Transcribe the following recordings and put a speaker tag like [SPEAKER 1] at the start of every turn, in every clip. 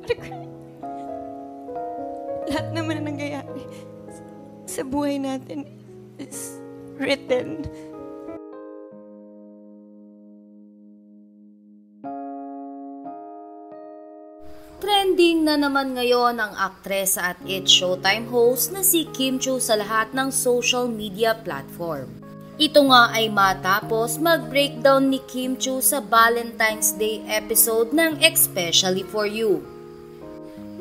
[SPEAKER 1] regret. Lahat naman na nangyayari sa buhay natin is written.
[SPEAKER 2] Trending na naman ngayon ang aktresa at It's Showtime host na si Kim Chiu sa lahat ng social media platform. Ito nga ay matapos mag-breakdown ni Kim Chiu sa Valentine's Day episode ng Especially For You.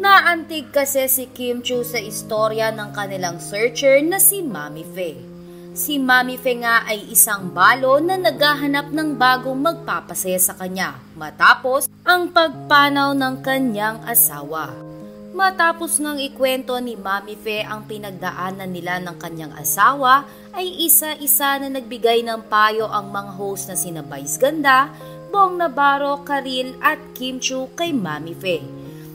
[SPEAKER 2] Naantig kasi si Kim Chiu sa istorya ng kanilang searcher na si Mami Fe. Si Mami Fe nga ay isang balo na naghahanap ng bagong magpapasaya sa kanya matapos ang pagpanaw ng kanyang asawa. Matapos ngang ikwento ni Mami Fe ang pinagdaanan nila ng kanyang asawa, ay isa-isa na nagbigay ng payo ang mga host na sina Vice Ganda, Bong Navarro, Karil at Kim Chiu kay Mami Fe.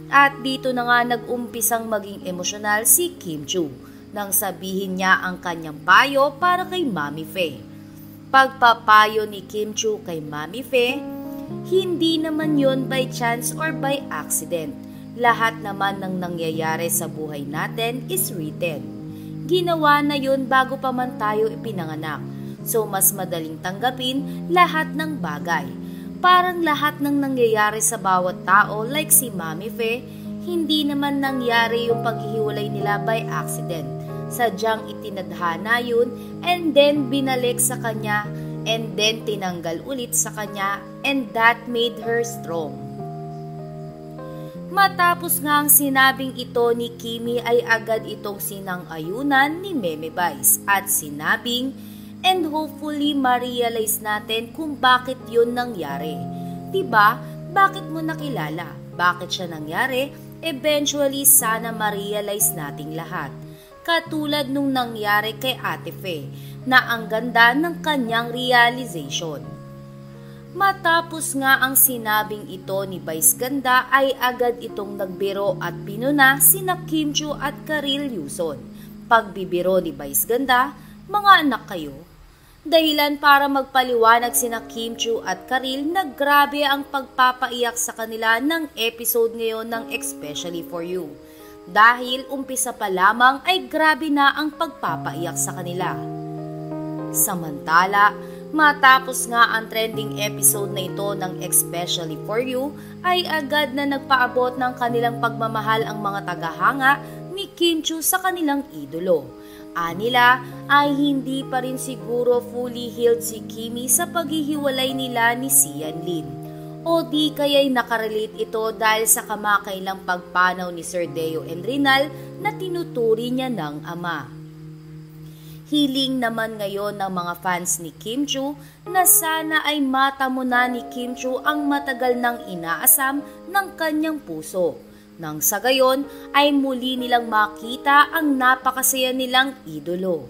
[SPEAKER 2] At dito na nga nag-umpisang maging emosyonal si Kim Chiu nang sabihin niya ang kanyang payo para kay Mami Fe. Pagpapayo ni Kim Chiu kay Mami Fe, hindi naman yon by chance or by accident. Lahat naman ng nangyayari sa buhay natin is written. Ginawa na yun bago pa man tayo ipinanganak. So mas madaling tanggapin lahat ng bagay. Parang lahat ng nangyayari sa bawat tao like si Mami Fe, hindi naman nangyari yung paghihiwalay nila by accident. Sadyang itinadhana yun and then binalik sa kanya and then tinanggal ulit sa kanya and that made her strong. Matapos nga ang sinabing ito ni Kimi ay agad itong sinang-ayunan ni Meme Vice at sinabing and hopefully ma-realize natin kung bakit yun nangyari. Diba? Bakit mo nakilala? Bakit siya nangyari? Eventually sana ma-realize nating lahat. Katulad nung nangyari kay Ate Fe na ang ganda ng kanyang realization. Matapos nga ang sinabing ito ni Vice Ganda ay agad itong nagbiro at pinuna sina Kim Chiu at Karil Yuson. Pagbibiro ni Vice Ganda, mga anak kayo. Dahilan para magpaliwanag sina Kim Chiu at Karil na grabe ang pagpapaiyak sa kanila ng episode ngayon ng Especially For You. Dahil umpisa pa lamang ay grabe na ang pagpapaiyak sa kanila. Samantala, matapos nga ang trending episode na ito ng Especially For You, ay agad na nagpaabot ng kanilang pagmamahal ang mga tagahanga ni Kim Chiu sa kanilang idolo. Anila ay hindi pa rin siguro fully healed si Kimi sa paghihiwalay nila ni Sian Lin. O di kaya'y nakarelate ito dahil sa kamakailang pagpanaw ni Sir Deo Enrinal na tinuturi niya ng ama. Hiling naman ngayon ng mga fans ni Kim Chiu na sana ay matamo na ni Kim Chiu ang matagal nang inaasam ng kanyang puso. Nang sa gayon ay muli nilang makita ang napakasaya nilang idolo.